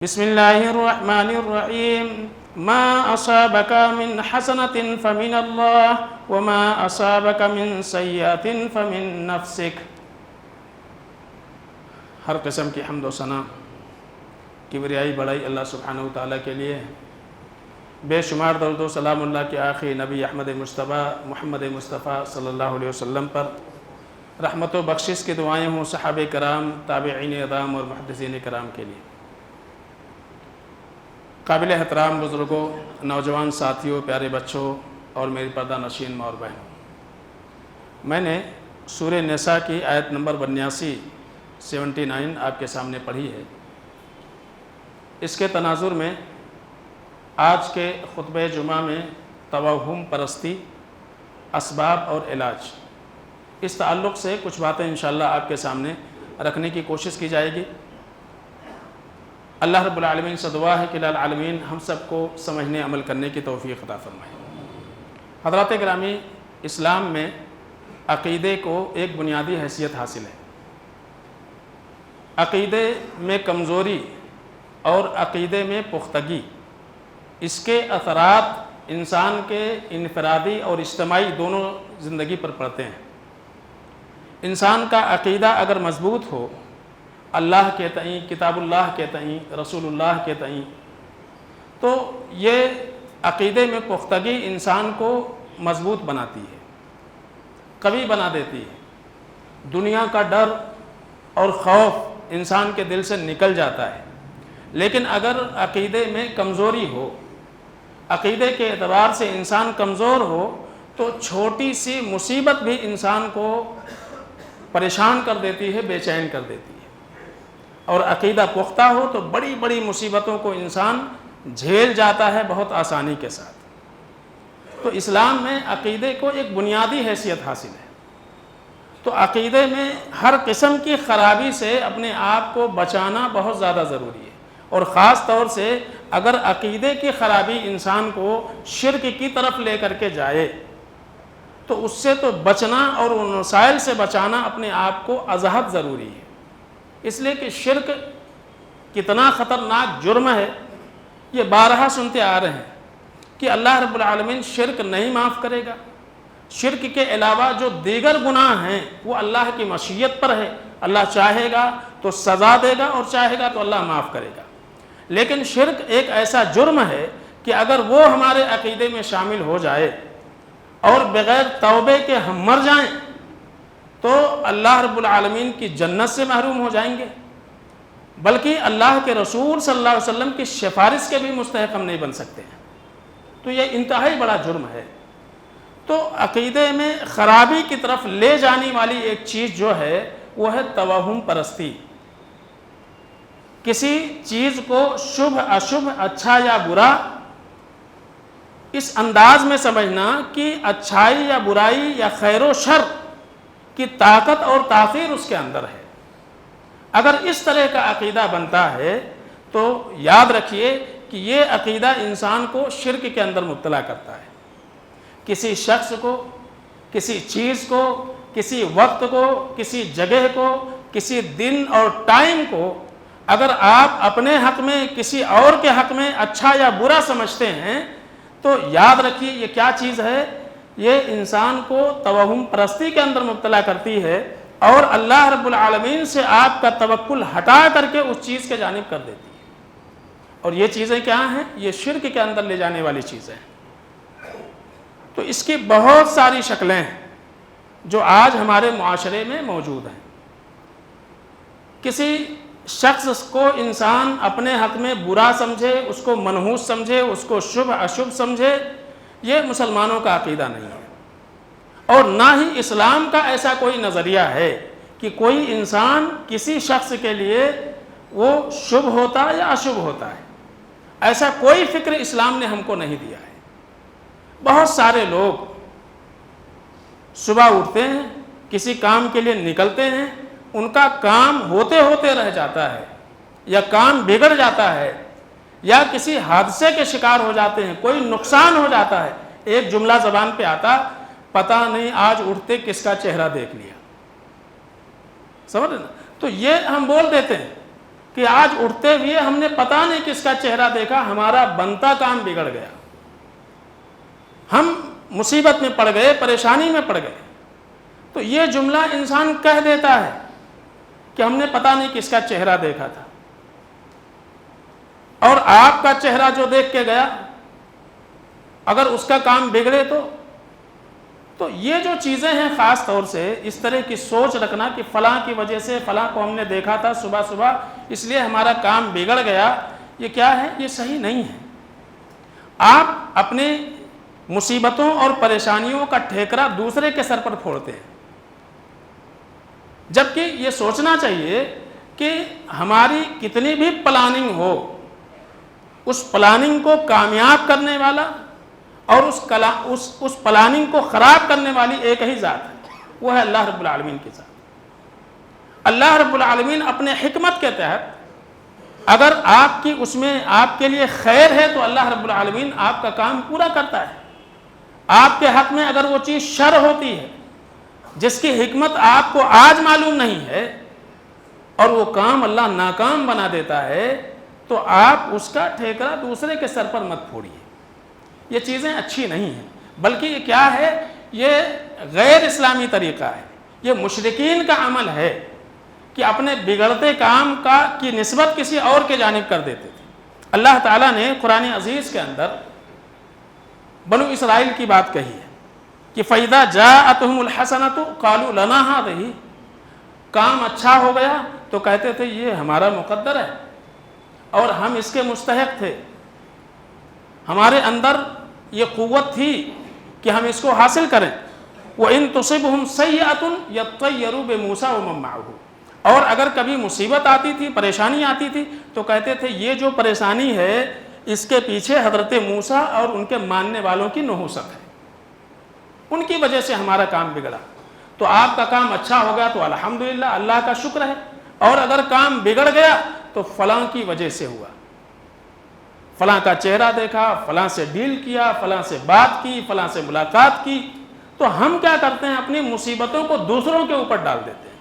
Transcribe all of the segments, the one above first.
بسم الله الرحمن الرحيم ما أصابك من حسنة فمن الله وما أصابك من سيئة فمن نفسك۔ ہر قسم کی حمد و ثنا کبریائی بڑائی اللہ سبحانہ و تعالیٰ کے لیے، بے شمار درود و سلام اللہ کے آخری نبی احمد مصطفیٰ محمد مصطفیٰ صلی اللہ علیہ وسلم پر رحمت و بخشش کی دعائیں ہوں صحابہ کرام، تابعین اعظام اور محدثین کرام کے لیے۔ قابل احترام بزرگوں، نوجوان ساتھیوں، پیارے بچوں اور میری پردہ نشین ماں اور بہنوں، میں نے سورہ نساء کی آیت نمبر 79 آپ کے سامنے پڑھی ہے۔ اس کے تناظر میں آج کے خطبہ جمعہ میں توہم پرستی، اسباب اور علاج، اس تعلق سے کچھ باتیں انشاءاللہ آپ کے سامنے رکھنے کی کوشش کی جائے گی۔ اللہ رب العالمین سے دعا ہے کہ العالمین ہم سب کو سمجھنے عمل کرنے کی توفیق عطا فرمائے۔ حضرات گرامی، اسلام میں عقیدے کو ایک بنیادی حیثیت حاصل ہے۔ عقیدے میں کمزوری اور عقیدے میں پختگی، اس کے اثرات انسان کے انفرادی اور اجتماعی دونوں زندگی پر پڑتے ہیں۔ انسان کا عقیدہ اگر مضبوط ہو اللہ کے تئیں، کتاب اللہ کے تئیں، رسول اللہ کے تئیں، تو یہ عقیدے میں پختگی انسان کو مضبوط بناتی ہے، قوی بنا دیتی ہے۔ دنیا کا ڈر اور خوف انسان کے دل سے نکل جاتا ہے۔ لیکن اگر عقیدے میں کمزوری ہو، عقیدے کے اعتبار سے انسان کمزور ہو، تو چھوٹی سی مصیبت بھی انسان کو پریشان کر دیتی ہے، بے چین کر دیتی ہے۔ اور عقیدہ پختہ ہو تو بڑی بڑی مصیبتوں کو انسان جھیل جاتا ہے بہت آسانی کے ساتھ۔ تو اسلام میں عقیدے کو ایک بنیادی حیثیت حاصل ہے۔ تو عقیدے میں ہر قسم کی خرابی سے اپنے آپ کو بچانا بہت زیادہ ضروری ہے، اور خاص طور سے اگر عقیدے کی خرابی انسان کو شرک کی طرف لے کر کے جائے تو اس سے تو بچنا اور ان مسائل سے بچانا اپنے آپ کو ازحد ضروری ہے۔ اس لیے کہ شرک کتنا خطرناک جرم ہے، یہ بارہا سنتے آ رہے ہیں کہ اللہ رب العالمین شرک نہیں معاف کرے گا۔ شرک کے علاوہ جو دیگر گناہ ہیں وہ اللہ کی مشیت پر ہے، اللہ چاہے گا تو سزا دے گا اور چاہے گا تو اللہ معاف کرے گا۔ لیکن شرک ایک ایسا جرم ہے کہ اگر وہ ہمارے عقیدے میں شامل ہو جائے اور بغیر توبے کے ہم مر جائیں تو اللہ رب العالمین کی جنت سے محروم ہو جائیں گے، بلکہ اللہ کے رسول صلی اللہ علیہ وسلم کی سفارش کے بھی مستحق ہم نہیں بن سکتے ہیں۔ تو یہ انتہائی بڑا جرم ہے۔ تو عقیدے میں خرابی کی طرف لے جانے والی ایک چیز جو ہے وہ ہے توہم پرستی۔ کسی چیز کو شبھ اشبھ، اچھا یا برا، اس انداز میں سمجھنا کہ اچھائی یا برائی یا خیر و شر کی طاقت اور تاثیر اس کے اندر ہے۔ اگر اس طرح کا عقیدہ بنتا ہے تو یاد رکھیے کہ یہ عقیدہ انسان کو شرک کے اندر مبتلا کرتا ہے۔ کسی شخص کو، کسی چیز کو، کسی وقت کو، کسی جگہ کو، کسی دن اور ٹائم کو اگر آپ اپنے حق میں، کسی اور کے حق میں اچھا یا برا سمجھتے ہیں تو یاد رکھیے یہ کیا چیز ہے، یہ انسان کو توہم پرستی کے اندر مبتلا کرتی ہے اور اللہ رب العالمین سے آپ کا توکل ہٹا کر کے اس چیز کے جانب کر دیتی ہے۔ اور یہ چیزیں کیا ہیں؟ یہ شرک کے اندر لے جانے والی چیزیں ہیں۔ تو اس کی بہت ساری شکلیں ہیں جو آج ہمارے معاشرے میں موجود ہیں۔ کسی شخص کو انسان اپنے حق میں برا سمجھے، اس کو منحوس سمجھے، اس کو شبھ اشبھ سمجھے، یہ مسلمانوں کا عقیدہ نہیں ہے، اور نہ ہی اسلام کا ایسا کوئی نظریہ ہے کہ کوئی انسان کسی شخص کے لیے وہ شبھ ہوتا یا اشبھ ہوتا ہے۔ ایسا کوئی فکر اسلام نے ہم کو نہیں دیا ہے۔ بہت سارے لوگ صبح اٹھتے ہیں، کسی کام کے لیے نکلتے ہیں، ان کا کام ہوتے ہوتے رہ جاتا ہے یا کام بگڑ جاتا ہے یا کسی حادثے کے شکار ہو جاتے ہیں، کوئی نقصان ہو جاتا ہے، ایک جملہ زبان پہ آتا، پتہ نہیں آج اٹھتے کس کا چہرہ دیکھ لیا۔ سمجھ رہے نا؟ تو یہ ہم بول دیتے ہیں، کہ آج اٹھتے ہوئے ہم نے پتہ نہیں کس کا چہرہ دیکھا، ہمارا بنتا کام بگڑ گیا، ہم مصیبت میں پڑ گئے، پریشانی میں پڑ گئے. تو یہ جملہ انسان کہہ دیتا ہے کہ ہم نے پتہ نہیں کس کا چہرہ دیکھا تھا، اور آپ کا چہرہ جو دیکھ کے گیا اگر اس کا کام بگڑے تو یہ جو چیزیں ہیں خاص طور سے اس طرح کی سوچ رکھنا کہ فلاں کی وجہ سے فلاں کو ہم نے دیکھا تھا صبح صبح اس لیے ہمارا کام بگڑ گیا، یہ کیا ہے؟ یہ صحیح نہیں ہے. آپ اپنے مصیبتوں اور پریشانیوں کا ٹھیکرا دوسرے کے سر پر پھوڑتے ہیں، جبکہ یہ سوچنا چاہیے کہ ہماری کتنی بھی پلاننگ ہو، اس پلاننگ کو کامیاب کرنے والا اور اس پلاننگ کو خراب کرنے والی ایک ہی ذات ہے، وہ ہے اللہ رب العالمین کی ذات. اللہ رب العالمین اپنے حکمت کے تحت اگر آپ کی اس میں آپ کے لیے خیر ہے تو اللہ رب العالمین آپ کا کام پورا کرتا ہے. آپ کے حق میں اگر وہ چیز شر ہوتی ہے جس کی حکمت آپ کو آج معلوم نہیں ہے اور وہ کام اللہ ناکام بنا دیتا ہے تو آپ اس کا ٹھیکرا دوسرے کے سر پر مت پھوڑیے. یہ چیزیں اچھی نہیں ہیں، بلکہ یہ کیا ہے؟ یہ غیر اسلامی طریقہ ہے، یہ مشرکین کا عمل ہے کہ اپنے بگڑتے کام کی نسبت کسی اور کے جانب کر دیتے تھے. اللہ تعالیٰ نے قرآن عزیز کے اندر بنو اسرائیل کی بات کہی ہے کہ فَإِذَا جَاءَتْهُمُ الْحَسَنَةُ قَالُوا لَنَا هَٰذِهِ. کام اچھا ہو گیا تو کہتے تھے یہ ہمارا مقدر ہے اور ہم اس کے مستحق تھے، ہمارے اندر یہ قوت تھی کہ ہم اس کو حاصل کریں. وَإِن تُصِبْهُمْ سَيِّئَةٌ يَطَّيَّرُوا بِمُوسَىٰ وَمَن مَّعَهُ. اور اگر کبھی مصیبت آتی تھی، پریشانی آتی تھی تو کہتے تھے یہ جو پریشانی ہے اس کے پیچھے حضرت موسیٰ اور ان کے ماننے والوں کی نحوست ہے، ان کی وجہ سے ہمارا کام بگڑا. تو آپ کا کام اچھا ہو گیا تو الحمدللہ اللہ کا شکر ہے، اور اگر کام بگڑ گیا تو فلاں کی وجہ سے ہوا، فلاں کا چہرہ دیکھا، فلاں سے ڈیل کیا، فلاں سے بات کی، فلاں سے ملاقات کی. تو ہم کیا کرتے ہیں؟ اپنی مصیبتوں کو دوسروں کے اوپر ڈال دیتے ہیں.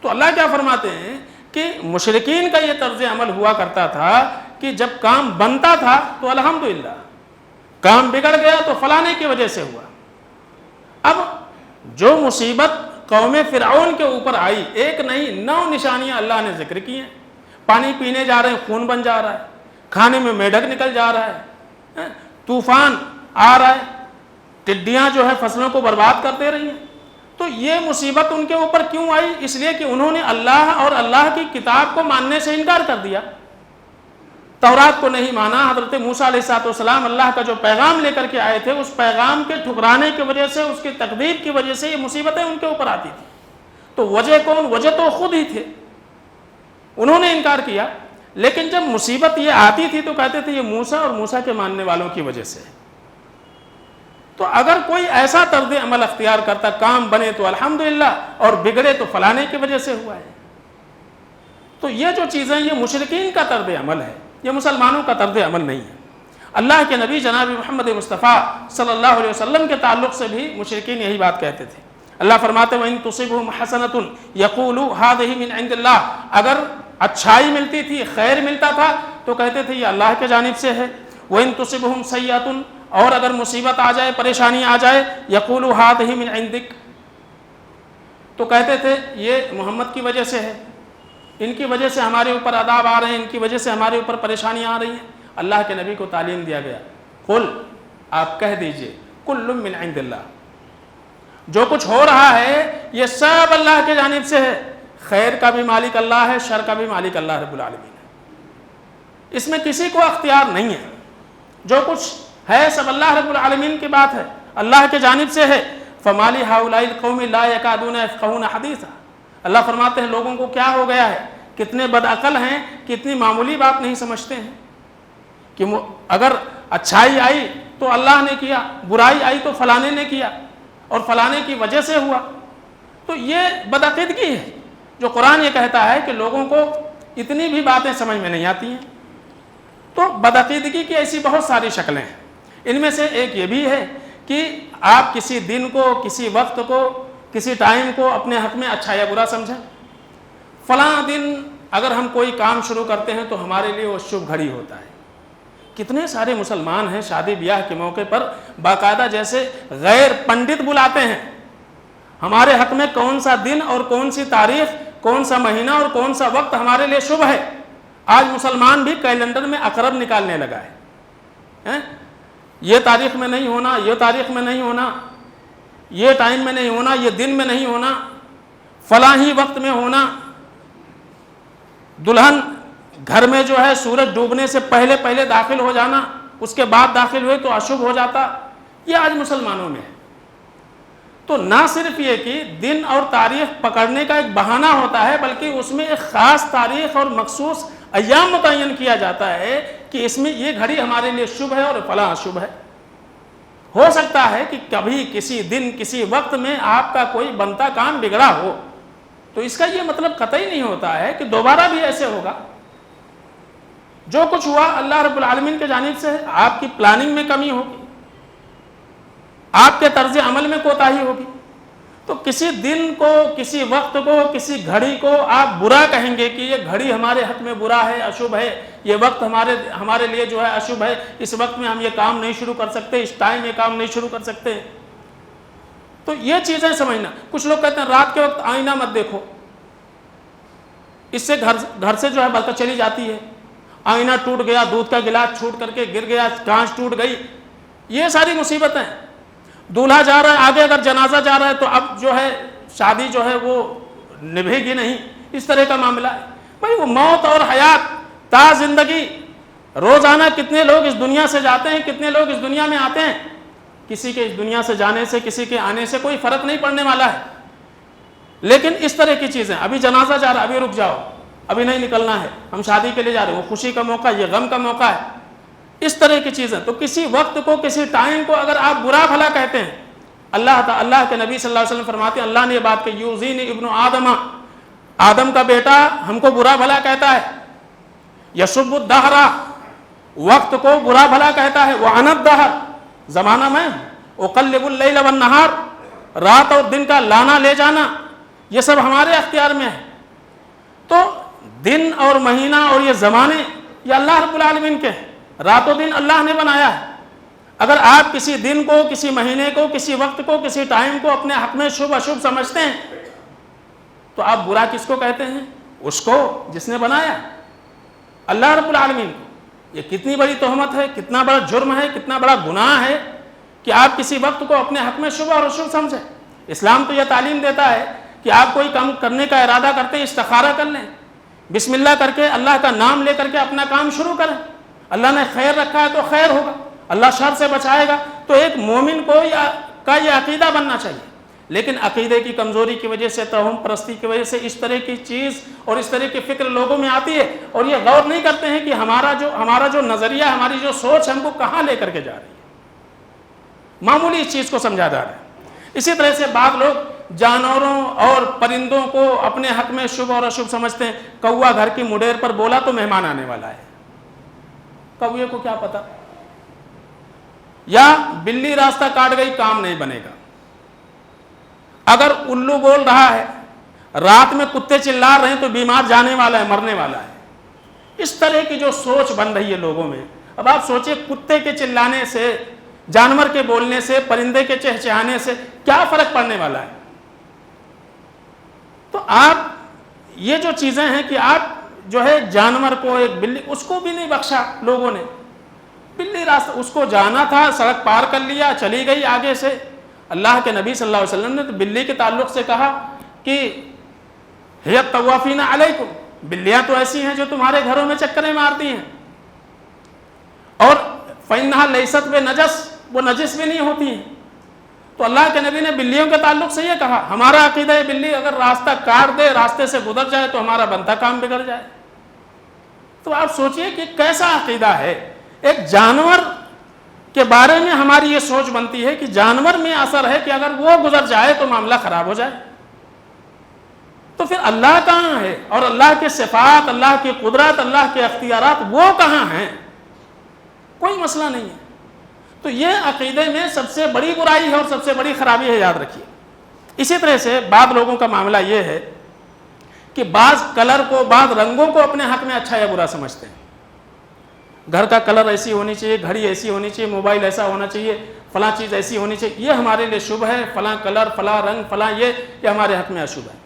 تو اللہ کیا فرماتے ہیں کہ مشرکین کا یہ طرز عمل ہوا کرتا تھا کہ جب کام بنتا تھا تو الحمدللہ، کام بگڑ گیا تو فلانے کی وجہ سے ہوا. اب جو مصیبت قوم فرعون کے اوپر آئی، ایک نہیں 9 نشانیاں اللہ نے ذکر کی ہیں. پانی پینے جا رہے ہیں خون بن جا رہا ہے، کھانے میں میڈک نکل جا رہا ہے، طوفان آ رہا ہے، ٹڈیاں جو ہے فصلوں کو برباد کرتے رہی ہیں. تو یہ مصیبت ان کے اوپر کیوں آئی؟ اس لیے کہ انہوں نے اللہ اور اللہ کی کتاب کو ماننے سے انکار کر دیا، تورات کو نہیں مانا. حضرت موسیٰ علیہ السلام اللہ کا جو پیغام لے کر کے آئے تھے اس پیغام کے ٹھکرانے کی وجہ سے، اس کی تکذیب کی وجہ سے یہ مصیبتیں ان کے اوپر آتی تھی. تو وجہ کون؟ وجہ تو خود ہی تھے، انہوں نے انکار کیا. لیکن جب مصیبت یہ آتی تھی تو کہتے تھے یہ موسیٰ اور موسیٰ کے ماننے والوں کی وجہ سے. تو اگر کوئی ایسا طرز عمل اختیار کرتا، کام بنے تو الحمدللہ اور بگڑے تو فلانے کی وجہ سے ہوا ہے. تو یہ جو چیزیں یہ مشرکین کا طرز عمل ہے، یہ مسلمانوں کا طرز عمل نہیں ہے. اللہ کے نبی جناب محمد مصطفیٰ صلی اللہ علیہ وسلم کے تعلق سے بھی مشرکین یہی بات کہتے تھے. اللہ فرماتے ہیں وَإِن تُصِبْهُمْ حَسَنَةٌ يَقُولُوا هَٰذِهِ مِنْ عِندِ اللَّهِ. اگر اچھائی ملتی تھی، خیر ملتا تھا تو کہتے تھے یہ اللہ کے جانب سے ہے. وَإِن تُصِبْهُمْ سَيِّئَةٌ. اور اگر مصیبت آ جائے، پریشانی آ جائے، يَقُولُوا هَٰذِهِ مِنْ عِندِكَ. تو کہتے تھے یہ محمد کی وجہ سے ہے، ان کی وجہ سے ہمارے اوپر عذاب آ رہے ہیں، ان کی وجہ سے ہمارے اوپر پریشانیاں آ رہی ہیں. اللہ کے نبی کو تعلیم دیا گیا قل، آپ کہہ دیجئے کل من عند اللہ، جو کچھ ہو رہا ہے یہ سب اللہ کے جانب سے ہے. خیر کا بھی مالک اللہ ہے، شر کا بھی مالک اللہ رب العالمین ہے. اس میں کسی کو اختیار نہیں ہے، جو کچھ ہے سب اللہ رب العالمین کی بات ہے، اللہ کے جانب سے ہے. فَمَالِ هَؤُلَاءِ الْقَوْمِ لَا يَكَادُونَ يَفْقَهُونَ حَدِيثًا. اللہ فرماتے ہیں لوگوں کو کیا ہو گیا ہے، کتنے بد عقل ہیں، کتنی معمولی بات نہیں سمجھتے ہیں کہ اگر اچھائی آئی تو اللہ نے کیا، برائی آئی تو فلانے نے کیا اور فلانے کی وجہ سے ہوا. تو یہ بدعقیدگی ہے جو قرآن یہ کہتا ہے کہ لوگوں کو اتنی بھی باتیں سمجھ میں نہیں آتی ہیں. تو بدعقیدگی کی ایسی بہت ساری شکلیں ہیں. ان میں سے ایک یہ بھی ہے کہ آپ کسی دن کو، کسی وقت کو، کسی ٹائم کو اپنے حق میں اچھا یا برا سمجھیں. فلاں دن اگر ہم کوئی کام شروع کرتے ہیں تو ہمارے لیے وہ شبھ گھڑی ہوتا ہے۔ کتنے سارے مسلمان ہیں شادی بیاہ کے موقع پر باقاعدہ جیسے غیر پنڈت بلاتے ہیں، ہمارے حق میں کون سا دن اور کون سی تاریخ، کون سا مہینہ اور کون سا وقت ہمارے لیے شبھ ہے۔ آج مسلمان بھی کیلنڈر میں اقرب نکالنے لگا ہے، یہ تاریخ میں نہیں ہونا، یہ تاریخ میں نہیں ہونا، یہ ٹائم میں نہیں ہونا، یہ دن میں نہیں ہونا، فلاں ہی وقت میں ہونا، دلہن گھر میں جو ہے سورج ڈوبنے سے پہلے پہلے داخل ہو جانا، اس کے بعد داخل ہوئے تو اشبھ ہو جاتا، یہ آج مسلمانوں میں ہے۔ تو نہ صرف یہ کہ دن اور تاریخ پکڑنے کا ایک بہانہ ہوتا ہے، بلکہ اس میں ایک خاص تاریخ اور مخصوص ایام متعین کیا جاتا ہے کہ اس میں یہ گھڑی ہمارے لیے شبھ ہے اور فلاں اشبھ ہے۔ ہو سکتا ہے کہ کبھی کسی دن کسی وقت میں آپ کا کوئی بنتا کام بگڑا ہو، تو اس کا یہ مطلب قطعی نہیں ہوتا ہے کہ دوبارہ بھی ایسے ہوگا۔ جو کچھ ہوا اللہ رب العالمین کے جانب سے ہے، آپ کی پلاننگ میں کمی ہوگی، آپ کے طرز عمل میں کوتاہی ہوگی، تو کسی دن کو، کسی وقت کو، کسی گھڑی کو آپ برا کہیں گے کہ یہ گھڑی ہمارے حق میں برا ہے، اشبھ ہے، یہ وقت ہمارے لیے جو ہے اشبھ ہے، اس وقت میں ہم یہ کام نہیں شروع کر سکتے، اس ٹائم یہ کام نہیں شروع کر سکتے۔ تو یہ چیزیں سمجھنا۔ کچھ لوگ کہتے ہیں رات کے وقت آئینہ مت دیکھو، اس سے گھر سے جو ہے برکت چلی جاتی ہے، آئینہ ٹوٹ گیا، دودھ کا گلاس چھوٹ کر کے گر گیا، کانچ ٹوٹ گئی، یہ ساری مصیبتیں۔ دولہا جا رہا ہے آگے، اگر جنازہ جا رہا ہے تو اب جو ہے شادی جو ہے وہ نبھے گی نہیں، اس طرح کا معاملہ ہے۔ بھائی وہ موت اور حیات تا زندگی، روزانہ کتنے لوگ اس دنیا سے جاتے ہیں، کتنے لوگ اس دنیا میں آتے ہیں، کسی کے اس دنیا سے جانے سے، کسی کے آنے سے کوئی فرق نہیں پڑنے والا ہے۔ لیکن اس طرح کی چیزیں، ابھی جنازہ جا رہا ہے، ابھی رک جاؤ، ابھی نہیں نکلنا ہے، ہم شادی کے لیے جا رہے ہیں، وہ خوشی کا موقع، یہ غم کا موقع ہے، اس طرح کی چیزیں۔ تو کسی وقت کو، کسی ٹائم کو اگر آپ برا بھلا کہتے ہیں، اللہ کے نبی صلی اللہ علیہ وسلم فرماتے ہیں، اللہ نے یہ بات کہ یوزینی ابن آدم، آدم کا بیٹا ہم کو برا بھلا کہتا ہے، یسب الدہر، وقت کو برا بھلا کہتا ہے، وعن الدہر، زمانہ میں اقلب اللیل والنہار، رات اور دن کا لانا لے جانا، یہ سب ہمارے اختیار میں ہے۔ تو دن اور مہینہ اور یہ زمانے یہ اللہ رب العالمین کے ہیں، رات و دن اللہ نے بنایا ہے۔ اگر آپ کسی دن کو، کسی مہینے کو، کسی وقت کو، کسی ٹائم کو اپنے حق میں شبھ اشبھ سمجھتے ہیں تو آپ برا کس کو کہتے ہیں؟ اس کو جس نے بنایا، اللہ رب العالمین کو۔ یہ کتنی بڑی تہمت ہے، کتنا بڑا جرم ہے، کتنا بڑا گناہ ہے کہ آپ کسی وقت کو اپنے حق میں شبہ اور اشبھ سمجھیں۔ اسلام تو یہ تعلیم دیتا ہے کہ آپ کوئی کام کرنے کا ارادہ کرتے ہیں، استخارہ کر لیں، بسم اللہ کر کے، اللہ کا نام لے کر کے اپنا کام شروع کریں۔ اللہ نے خیر رکھا ہے تو خیر ہوگا، اللہ شر سے بچائے گا۔ تو ایک مومن کو کا یہ عقیدہ بننا چاہیے۔ لیکن عقیدے کی کمزوری کی وجہ سے، توہم پرستی کی وجہ سے اس طرح کی چیز اور اس طرح کی فکر لوگوں میں آتی ہے، اور یہ غور نہیں کرتے ہیں کہ ہمارا جو نظریہ، ہماری جو سوچ ہم کو کہاں لے کر کے جا رہی ہے۔ معمولی اس چیز کو سمجھا جا رہا ہے۔ اسی طرح سے بعض لوگ جانوروں اور پرندوں کو اپنے حق میں شبھ اور اشبھ سمجھتے ہیں۔ کوا گھر کی مڈیر پر بولا تو مہمان آنے والا ہے، کوے کو کیا پتا؟ یا بلی راستہ کاٹ گئی، کام نہیں بنے گا۔ اگر الو بول رہا ہے، رات میں کتے چلا رہے ہیں تو بیمار جانے والا ہے، مرنے والا ہے۔ اس طرح کی جو سوچ بن رہی ہے لوگوں میں۔ اب آپ سوچئے کتے کے چلانے سے، جانور کے بولنے سے، پرندے کے چہچہانے سے کیا فرق پڑنے والا ہے؟ تو آپ یہ جو چیزیں ہیں کہ آپ جو ہے جانور کو، ایک بلی، اس کو بھی نہیں بخشا لوگوں نے۔ بلی راستہ، اس کو جانا تھا، سڑک پار کر لیا، چلی گئی آگے سے۔ اللہ کے نبی صلی اللہ علیہ وسلم نے تو بلی کے تعلق سے کہا کہ ہی الطوافین علیکم، بلیاں تو ایسی ہیں جو تمہارے گھروں میں چکریں مارتی ہیں، اور فإنہا لیست بنجس، وہ نجس بھی نہیں ہوتی ہیں۔ تو اللہ کے نبی نے بلیوں کے تعلق سے یہ کہا۔ ہمارا عقیدہ ہے بلی اگر راستہ کاٹ دے، راستے سے گزر جائے تو ہمارا بنتا کام بگڑ جائے۔ تو آپ سوچئے کہ کیسا عقیدہ ہے۔ ایک جانور کے بارے میں ہماری یہ سوچ بنتی ہے کہ جانور میں اثر ہے کہ اگر وہ گزر جائے تو معاملہ خراب ہو جائے۔ تو پھر اللہ کہاں ہے؟ اور اللہ کے صفات، اللہ کی قدرت، اللہ کے اختیارات وہ کہاں ہیں؟ کوئی مسئلہ نہیں ہے۔ تو یہ عقیدے میں سب سے بڑی برائی ہے اور سب سے بڑی خرابی ہے، یاد رکھیے۔ اسی طرح سے بعض لوگوں کا معاملہ یہ ہے کہ بعض کلر کو، بعض رنگوں کو اپنے حق میں اچھا یا برا سمجھتے ہیں. گھر کا کلر ایسی ہونی چاہیے، گھڑی ایسی ہونی چاہیے، موبائل ایسا ہونا چاہیے، فلاں چیز ایسی ہونی چاہیے، یہ ہمارے لیے شبھ ہے، فلاں کلر، فلاں رنگ، فلاں یہ ہمارے حق میں اشبھ ہے.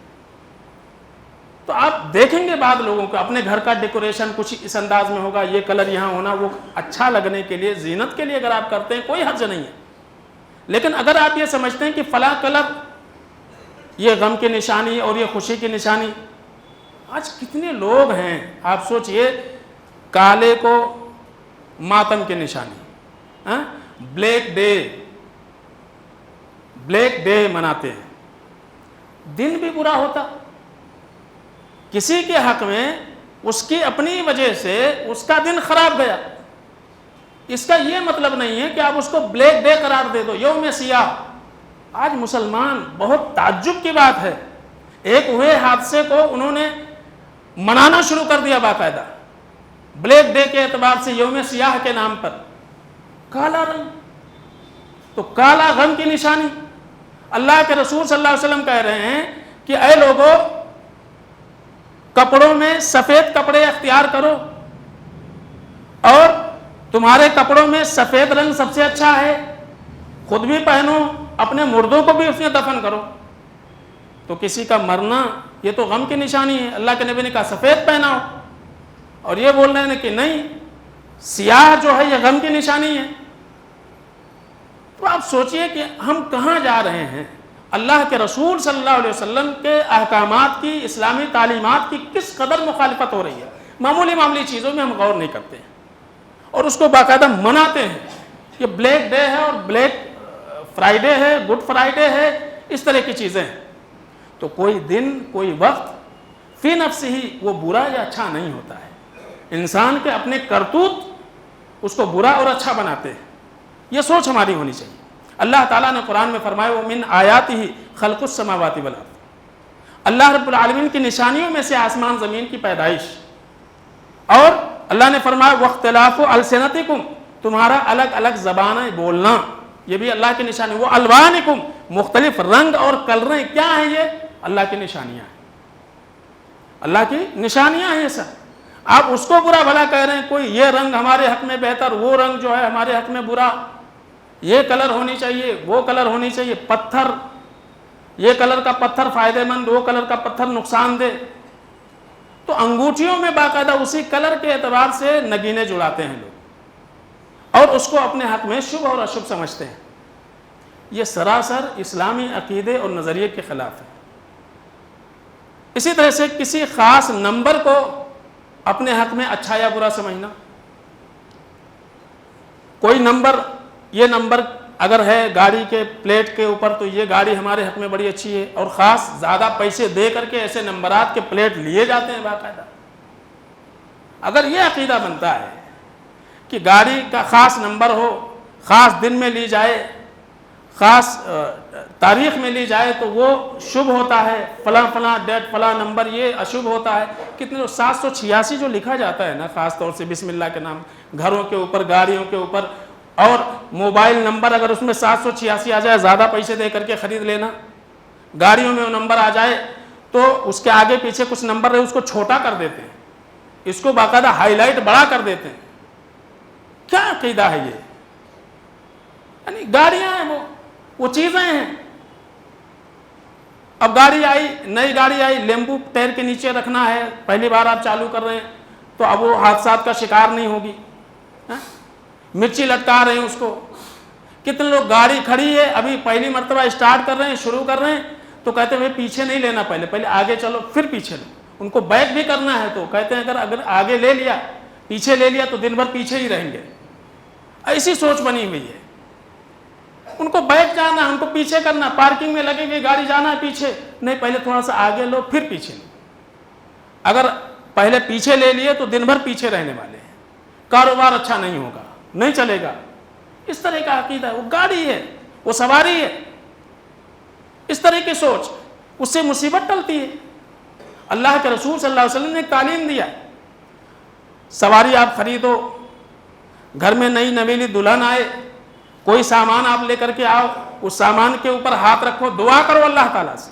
تو آپ دیکھیں گے بعض لوگوں کو اپنے گھر کا ڈیکوریشن کچھ اس انداز میں ہوگا، یہ کلر یہاں ہونا، وہ اچھا لگنے کے لیے، زینت کے لیے اگر آپ کرتے ہیں کوئی حرج نہیں ہے. لیکن اگر آپ یہ سمجھتے ہیں کہ فلاں کلر یہ غم کی نشانی اور یہ خوشی کی نشانی، آج کتنے لوگ ہیں آپ سوچئے کالے کو ماتم کی نشانی، بلیک ڈے مناتے ہیں. دن بھی برا ہوتا کسی کے حق میں، اس کی اپنی وجہ سے اس کا دن خراب گیا. اس کا یہ مطلب نہیں ہے کہ آپ اس کو بلیک ڈے قرار دے دو، یوم سیاہ. آج مسلمان، بہت تعجب کی بات ہے، ایک ہوئے حادثے کو انہوں نے منانا شروع کر دیا باقاعدہ بلیک ڈے کے اعتبار سے، یوم سیاہ کے نام پر. کالا رنگ تو کالا غم کی نشانی. اللہ کے رسول صلی اللہ علیہ وسلم کہہ رہے ہیں کہ اے لوگوں، کپڑوں میں سفید کپڑے اختیار کرو، اور تمہارے کپڑوں میں سفید رنگ سب سے اچھا ہے، خود بھی پہنو، اپنے مردوں کو بھی اس میں دفن کرو. تو کسی کا مرنا یہ تو غم کی نشانی ہے. اللہ کے نبی نے کہا سفید پہناؤ، اور یہ بول رہے ہیں کہ نہیں، سیاہ جو ہے یہ غم کی نشانی ہے. تو آپ سوچئے کہ ہم کہاں جا رہے ہیں. اللہ کے رسول صلی اللہ علیہ وسلم کے احکامات کی، اسلامی تعلیمات کی کس قدر مخالفت ہو رہی ہے. معمولی چیزوں میں ہم غور نہیں کرتے ہیں اور اس کو باقاعدہ مناتے ہیں. یہ بلیک ڈے ہے اور بلیک فرائیڈے ہے، گڈ فرائیڈے ہے، اس طرح کی چیزیں ہیں. تو کوئی دن، کوئی وقت فی نفس ہی وہ برا یا اچھا نہیں ہوتا ہے. انسان کے اپنے کرتوت اس کو برا اور اچھا بناتے ہیں. یہ سوچ ہماری ہونی چاہیے. اللہ تعالیٰ نے قرآن میں فرمایا وَمِنْ آیَاتِهِ خَلْقُ السَّمَاوَاتِ وَالْأَرْضِ. اللہ رب العالمین کی نشانیوں میں سے آسمان زمین کی پیدائش. اور اللہ نے فرمایا وَاخْتِلَافُ أَلْسِنَتِكُمْ، تمہارا الگ الگ زبانیں بولنا، یہ بھی اللہ کی نشانی. وَأَلْوَانِكُمْ، مختلف رنگ اور کلریں، کیا ہیں یہ؟ اللہ کی نشانیاں ہیں. اللہ کی نشانیاں ہیں یہ سب. آپ اس کو برا بھلا کہہ رہے ہیں، کوئی یہ رنگ ہمارے حق میں بہتر، وہ رنگ جو ہے ہمارے حق میں برا، یہ کلر ہونی چاہیے، وہ کلر ہونی چاہیے. پتھر، یہ کلر کا پتھر فائدہ مند، وہ کلر کا پتھر نقصان دہ. تو انگوٹھیوں میں باقاعدہ اسی کلر کے اعتبار سے نگینے جڑاتے ہیں لوگ، اور اس کو اپنے حق میں شبھ اور اشبھ سمجھتے ہیں. یہ سراسر اسلامی عقیدے اور نظریے کے خلاف ہے. اسی طرح سے کسی خاص نمبر کو اپنے حق میں اچھا یا برا سمجھنا. کوئی نمبر، یہ نمبر اگر ہے گاڑی کے پلیٹ کے اوپر تو یہ گاڑی ہمارے حق میں بڑی اچھی ہے، اور خاص زیادہ پیسے دے کر کے ایسے نمبرات کے پلیٹ لیے جاتے ہیں باقاعدہ. اگر یہ عقیدہ بنتا ہے کہ گاڑی کا خاص نمبر ہو، خاص دن میں لی جائے، خاص تاریخ میں لی جائے تو وہ شبھ ہوتا ہے، فلاں ڈیٹ فلاں نمبر یہ اشبھ ہوتا ہے. کتنے 786 جو لکھا جاتا ہے نا، خاص طور سے بسم اللہ کے نام گھروں کے اوپر، گاڑیوں کے اوپر، اور موبائل نمبر اگر اس میں 786 آ جائے، زیادہ پیسے دے کر کے خرید لینا. گاڑیوں میں وہ نمبر آ جائے تو اس کے آگے پیچھے کچھ نمبر ہے اس کو چھوٹا کر دیتے ہیں، اس کو باقاعدہ ہائی لائٹ بڑا کر دیتے ہیں. کیا عقیدہ ہے یہ؟ یعنی گاڑیاں ہیں، وہ چیزیں ہیں. اب گاڑی آئی، نئی گاڑی آئی، لیمبو ٹائر کے نیچے رکھنا ہے، پہلی بار آپ چالو کر رہے ہیں تو اب وہ حادثات کا شکار نہیں ہوگی. مرچی لٹکا رہے ہیں اس کو. کتنے لوگ گاڑی کھڑی ہے، ابھی پہلی مرتبہ اسٹارٹ کر رہے ہیں، شروع کر رہے ہیں تو کہتے ہیں پیچھے نہیں لینا، پہلے آگے چلو پھر پیچھے لو. ان کو بیک بھی کرنا ہے تو کہتے ہیں اگر آگے لے لیا، پیچھے لے لیا تو دن بھر پیچھے ہی رہیں گے. ایسی سوچ بنی ہوئی ہے. ان کو بیک جانا ہے، ان کو پیچھے کرنا. پارکنگ میں لگے گی گاڑی، جانا ہے پیچھے، نہیں پہلے تھوڑا سا آگے لو پھر پیچھے لو. اگر پہلے پیچھے لے لیے تو دن بھر پیچھے رہنے والے ہیں، کاروبار اچھا نہیں ہوگا، نہیں چلے گا. اس طرح کا عقیدہ ہے. وہ گاڑی ہے، وہ سواری ہے. اس طرح کی سوچ، اس سے مصیبت ٹلتی ہے. اللہ کے رسول صلی اللہ علیہ وسلم نے ایک تعلیم دیا. سواری آپ خریدو، گھر میں نئی نویلی دلہن آئے، کوئی سامان آپ لے کر کے آؤ، اس سامان کے اوپر ہاتھ رکھو، دعا کرو اللہ تعالیٰ سے.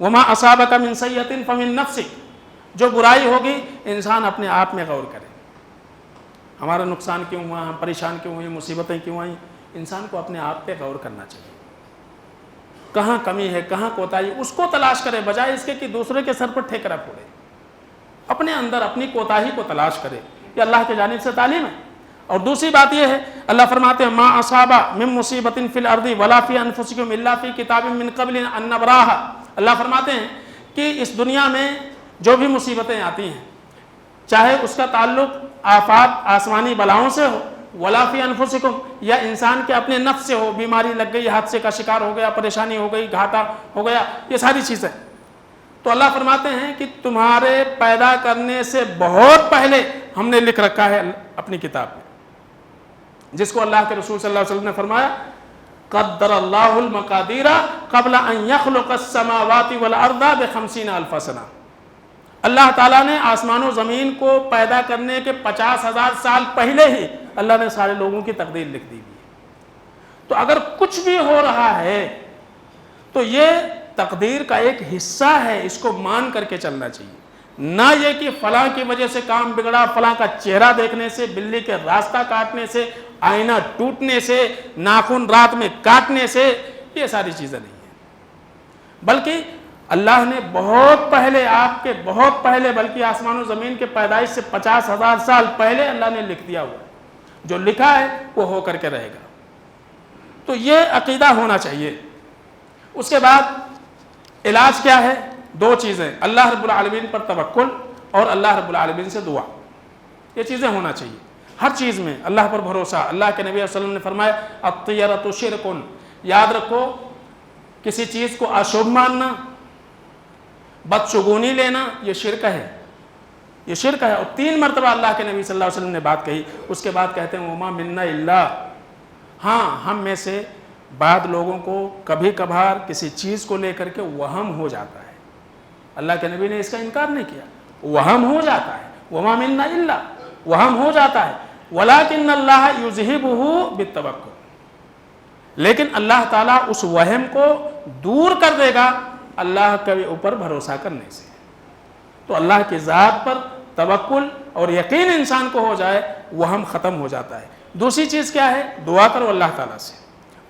وما اصابک من سیئۃ فمن نفسک، جو برائی ہوگی انسان اپنے آپ میں غور کرے، ہمارا نقصان کیوں ہوا، ہم پریشان کیوں ہوئے، مصیبتیں کیوں آئیں، انسان کو اپنے آپ پہ غور کرنا چاہیے، کہاں کمی ہے، کہاں کوتاہی، اس کو تلاش کرے، بجائے اس کے کہ دوسرے کے سر پر ٹھیکرا پھوڑے، اپنے اندر اپنی کوتاہی کو تلاش کرے، یہ اللہ کی جانب سے تعلیم ہے۔ اور دوسری بات یہ ہے، اللہ فرماتے ہیں ما اصاب من مصیبت فی الارض ولا فی انفسکم الا فی کتاب من قبل ان نبراها، اللہ فرماتے ہیں کہ اس دنیا میں جو بھی مصیبتیں آتی ہیں، چاہے اس کا تعلق آفات آسمانی بلاؤں سے ہو، ولا فی انفسکم، یا انسان کے اپنے نفس سے ہو، بیماری لگ گئی، حادثے کا شکار ہو گیا، پریشانی ہو گئی، گھاٹا ہو گیا، یہ ساری چیزیں، تو اللہ فرماتے ہیں کہ تمہارے پیدا کرنے سے بہت پہلے ہم نے لکھ رکھا ہے اپنی کتاب میں، جس کو اللہ کے رسول صلی اللہ علیہ وسلم نے فرمایا قدر اللہ المقادیر قبل ان یخلق السماوات والارض ب50 الف سنہ، اللہ تعالیٰ نے آسمان و زمین کو پیدا کرنے کے 50,000 سال پہلے ہی اللہ نے سارے لوگوں کی تقدیر لکھ دی ہے۔ تو اگر کچھ بھی ہو رہا ہے تو یہ تقدیر کا ایک حصہ ہے، اس کو مان کر کے چلنا چاہیے، نہ یہ کہ فلاں کی وجہ سے کام بگڑا، فلاں کا چہرہ دیکھنے سے، بلی کے راستہ کاٹنے سے، آئینہ ٹوٹنے سے، ناخن رات میں کاٹنے سے، یہ ساری چیزیں نہیں ہیں، بلکہ اللہ نے بہت پہلے، آپ کے بہت پہلے، بلکہ آسمان و زمین کے پیدائش سے 50,000 سال پہلے اللہ نے لکھ دیا ہوا، جو لکھا ہے وہ ہو کر کے رہے گا۔ تو یہ عقیدہ ہونا چاہیے۔ اس کے بعد علاج کیا ہے؟ دو چیزیں، اللہ رب العالمین پر توکل اور اللہ رب العالمین سے دعا، یہ چیزیں ہونا چاہیے ہر چیز میں، اللہ پر بھروسہ۔ اللہ کے نبی صلی اللہ علیہ وسلم نے فرمایا الطیرۃ شرک، یاد رکھو کسی چیز کو اشبھ ماننا، بدشگونی لینا، یہ شرک ہے، یہ شرک ہے۔ اور 3 مرتبہ اللہ کے نبی صلی اللہ علیہ وسلم نے بات کہی، اس کے بعد کہتے ہیں وما منا الا، ہاں ہم میں سے بعض لوگوں کو کبھی کبھار کسی چیز کو لے کر کے وہم ہو جاتا ہے، اللہ کے نبی نے اس کا انکار نہیں کیا، وہم ہو جاتا ہے، وما منا الا، وہم ہو جاتا ہے، ولکن اللہ یذہبہ بالتوکل، لیکن اللہ تعالیٰ اس وہم کو دور کر دے گا اللہ کے اوپر بھروسہ کرنے سے۔ تو اللہ کی ذات پر توکل اور یقین انسان کو ہو جائے، وہم ختم ہو جاتا ہے۔ دوسری چیز کیا ہے؟ دعا کرو اللہ تعالیٰ سے،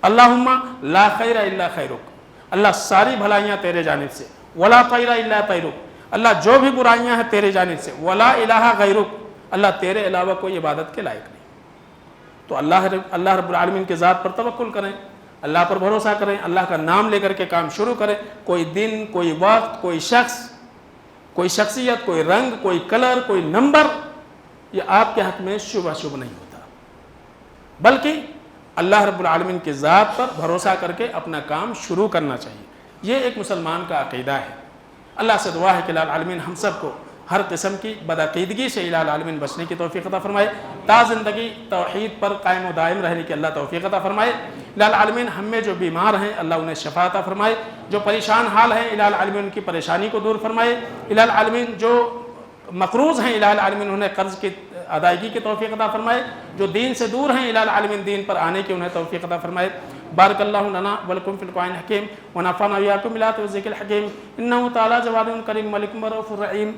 اللہم لا خیر الا خیرک، اللہ ساری بھلائیاں تیرے جانب سے، ولا خیر الا خیرک، اللہ جو بھی برائیاں ہیں تیرے جانب سے، ولا الہ غیرک، اللہ تیرے علاوہ کوئی عبادت کے لائق نہیں۔ تو اللہ رب العالمین کی ذات پر توکل کریں، اللہ پر بھروسہ کریں، اللہ کا نام لے کر کے کام شروع کریں۔ کوئی دن، کوئی وقت، کوئی شخص، کوئی شخصیت، کوئی رنگ، کوئی کلر، کوئی نمبر، یہ آپ کے حق میں شبہ نہیں ہوتا، بلکہ اللہ رب العالمین کی ذات پر بھروسہ کر کے اپنا کام شروع کرنا چاہیے۔ یہ ایک مسلمان کا عقیدہ ہے۔ اللہ سے دعا ہے کہ الہ العالمین ہم سب کو ہر قسم کی بدعقیدگی سے الہ العالمین بچنے کی توفیق عطا فرمائے، تا زندگی توحید پر قائم و دائم رہنے کی اللہ توفیق عطا فرمائے۔ الہ العالمین ہم میں جو بیمار ہیں اللہ انہیں شفا عطا فرمائے، جو پریشان حال ہیں الہ العالمین ان کی پریشانی کو دور فرمائے، الہ العالمین جو مقروض ہیں الہ العالمین انہیں قرض کی ادائیگی کی توفیق عطا فرمائے، جو دین سے دور ہیں الہ العالمین دین پر آنے کی انہیں توفیق عطا فرمائے۔ بارک اللہ لنا ولکم فی القرآن الحکیم ونفعنا وإیاکم بالآیات والذکر الحکیم، انہ تعالی جواد کریم ملک رؤوف رحیم۔